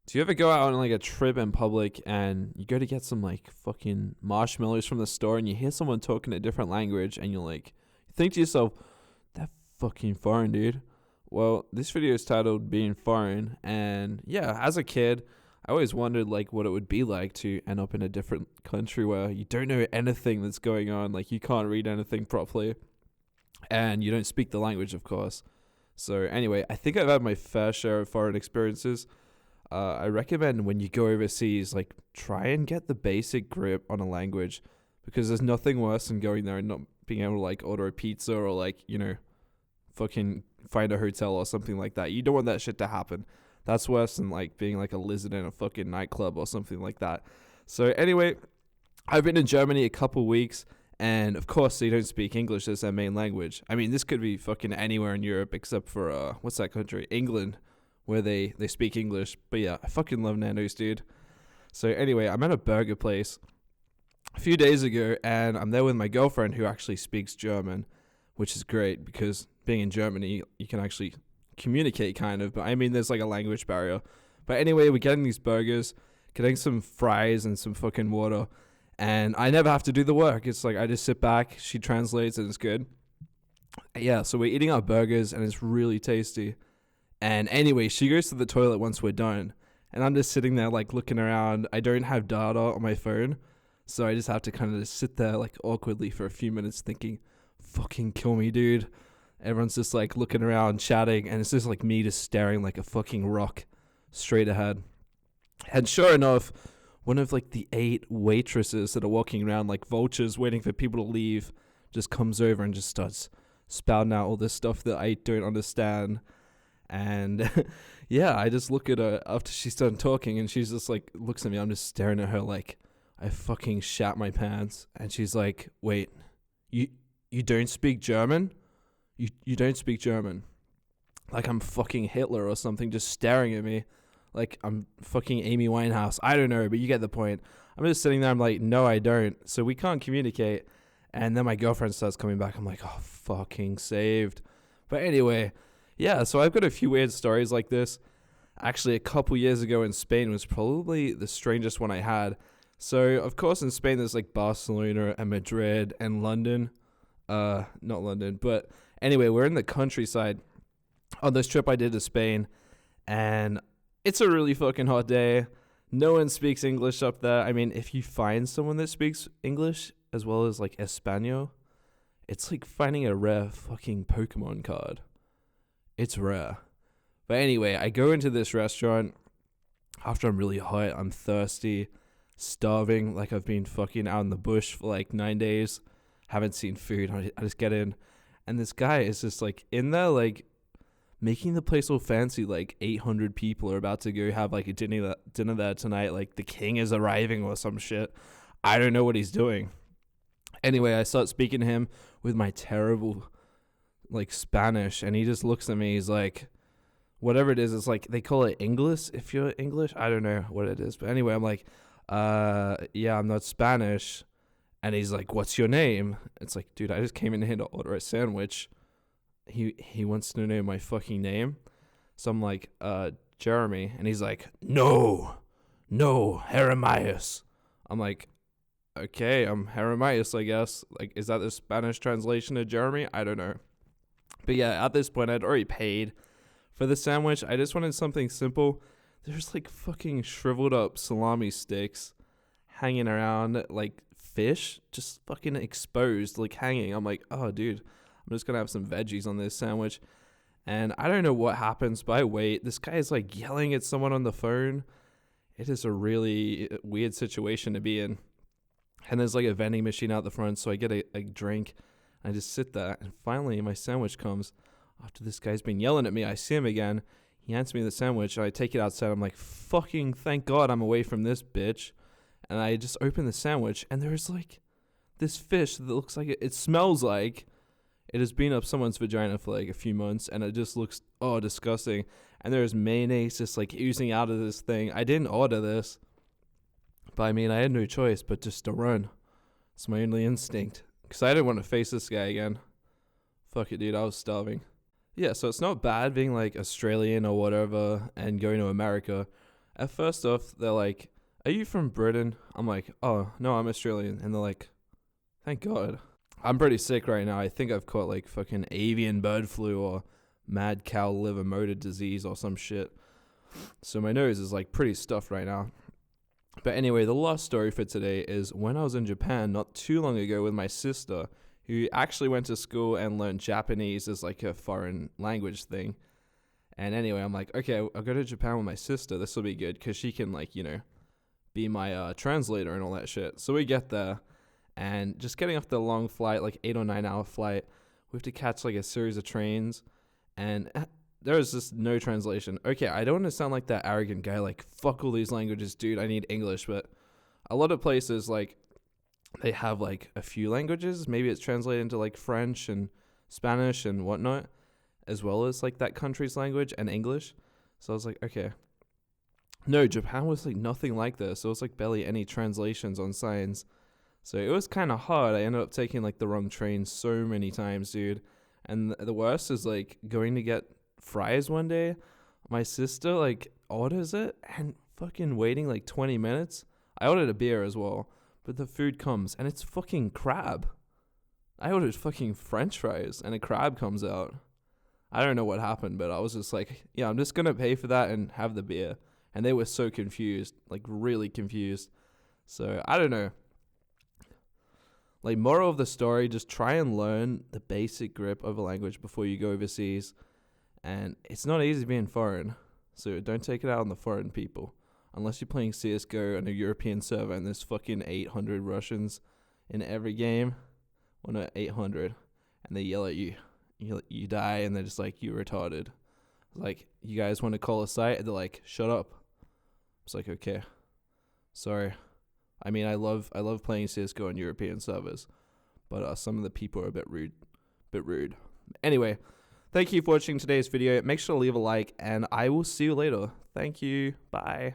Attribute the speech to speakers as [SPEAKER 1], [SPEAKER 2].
[SPEAKER 1] Do you ever go out on like a trip in public and you go to get some like fucking marshmallows from the store and you hear someone talking a different language and you're like, you think to yourself, that fucking foreign, dude. Well, this video is titled Being Foreign, and yeah, as a kid, I always wondered like what it would be like to end up in a different country where you don't know anything that's going on, like you can't read anything properly and you don't speak the language, of course. So anyway, I think I've had my fair share of foreign experiences. I recommend when you go overseas, like try and get the basic grip on a language, because there's nothing worse than going there and not being able to like order a pizza or like fucking find a hotel or something like that. You don't want that shit to happen. That's worse than like being like a lizard in a fucking nightclub or something like that. So anyway, I've been in Germany a couple weeks, and of course they don't speak English as their main language. I mean, this could be fucking anywhere in Europe except for what's that country? England, where they speak English. But yeah, I fucking love Nando's, dude. So anyway, I'm at a burger place a few days ago, and I'm there with my girlfriend who actually speaks German, which is great because being in Germany, you can actually communicate kind of. But I mean, there's like a language barrier. But anyway, we're getting these burgers, getting some fries and some fucking water, and I never have to do the work. It's like I just sit back, she translates, and it's good. Yeah, so we're eating our burgers, and it's really tasty. And anyway, she goes to the toilet once we're done. And I'm just sitting there like looking around. I don't have data on my phone. So I just have to kind of just sit there like awkwardly for a few minutes thinking, fucking kill me, dude. Everyone's just like looking around, chatting. And it's just like me just staring like a fucking rock straight ahead. And sure enough, one of like the 8 waitresses that are walking around like vultures waiting for people to leave just comes over and just starts spouting out all this stuff that I don't understand. And yeah, I just look at her after she's done talking, and she's just like looks at me. I'm just staring at her like I fucking shat my pants. And she's like, "Wait, you don't speak German? You don't speak German?" Like I'm fucking Hitler or something, just staring at me like I'm fucking Amy Winehouse. I don't know, but you get the point. I'm just sitting there. I'm like, no, I don't. So we can't communicate. And then my girlfriend starts coming back. I'm like, oh, fucking saved. But anyway. Yeah, so I've got a few weird stories like this. Actually, a couple years ago in Spain was probably the strangest one I had. So, of course, in Spain, there's like Barcelona and Madrid and London. Not London, but anyway, we're in the countryside on this trip I did to Spain. And it's a really fucking hot day. No one speaks English up there. I mean, if you find someone that speaks English as well as like Espanol, it's like finding a rare fucking Pokemon card. It's rare. But anyway, I go into this restaurant after I'm really hot, I'm thirsty, starving, like I've been fucking out in the bush for like 9 days, haven't seen food. I just get in, and this guy is just like in there, like making the place all fancy, like 800 people are about to go have like a dinner there tonight, like the king is arriving or some shit. I don't know what he's doing. Anyway, I start speaking to him with my terrible like Spanish, and he just looks at me. He's like, whatever it is, it's like they call it English if you're English. I don't know what it is, but anyway, I'm like, yeah, I'm not Spanish. And he's like, what's your name? It's like, dude, I just came in here to order a sandwich. He wants to know my fucking name. So I'm like, Jeruhmi. And he's like, no, Jeremias. I'm like, okay, I'm Jeremias, I guess. Like, is that the Spanish translation of Jeruhmi? I don't know. But yeah, at this point, I'd already paid for the sandwich. I just wanted something simple. There's like fucking shriveled up salami sticks hanging around, like fish, just fucking exposed, like hanging. I'm like, oh, dude, I'm just going to have some veggies on this sandwich. And I don't know what happens, but I wait. This guy is like yelling at someone on the phone. It is a really weird situation to be in. And there's like a vending machine out the front, so I get a drink. I just sit there, and finally my sandwich comes. After this guy's been yelling at me, I see him again. He hands me the sandwich, and I take it outside. I'm like, fucking thank God I'm away from this bitch. And I just open the sandwich, and there's like this fish that looks like it smells like it has been up someone's vagina for like a few months, and it just looks, disgusting. And there's mayonnaise just like oozing out of this thing. I didn't order this, but I mean, I had no choice but just to run. It's my only instinct. Because I didn't want to face this guy again. Fuck it, dude. I was starving. Yeah, so it's not bad being like Australian or whatever and going to America. At first off, they're like, "Are you from Britain?" I'm like, "Oh no, I'm Australian," and they're like, "Thank God." I'm pretty sick right now. I think I've caught like fucking avian bird flu or mad cow liver motor disease or some shit. So my nose is like pretty stuffed right now. But anyway, the last story for today is when I was in Japan not too long ago with my sister, who actually went to school and learned Japanese as like a foreign language thing. And anyway, I'm like, okay, I'll go to Japan with my sister. This will be good because she can like, be my translator and all that shit. So we get there, and just getting off the long flight, like 8 or 9 hour flight, we have to catch like a series of trains, and there is just no translation. Okay, I don't want to sound like that arrogant guy, like, fuck all these languages, dude, I need English, but a lot of places, like, they have, like, a few languages. Maybe it's translated into, like, French and Spanish and whatnot, as well as, like, that country's language and English. So I was like, okay. No, Japan was, like, nothing like this. There was, like, barely any translations on signs. So it was kind of hard. I ended up taking, like, the wrong train so many times, dude. And the worst is, like, going to get fries one day. My sister, like, orders it and fucking waiting, like, 20 minutes. I ordered a beer as well. But the food comes, and it's fucking crab. I ordered fucking french fries, and a crab comes out. I don't know what happened, but I was just like, yeah, I'm just going to pay for that and have the beer. And they were so confused, like, really confused. So, I don't know. Like, moral of the story, just try and learn the basic grip of a language before you go overseas. And it's not easy being foreign, so don't take it out on the foreign people. Unless you're playing CSGO on a European server and there's fucking 800 Russians in every game. Well, not 800. And they yell at you. You die, and they're just like, you retarded. Like, you guys want to call a site? And they're like, shut up. It's like, okay. Sorry. I mean, I love playing CSGO on European servers. But some of the people are a bit rude. Anyway, thank you for watching today's video. Make sure to leave a like, and I will see you later. Thank you. Bye.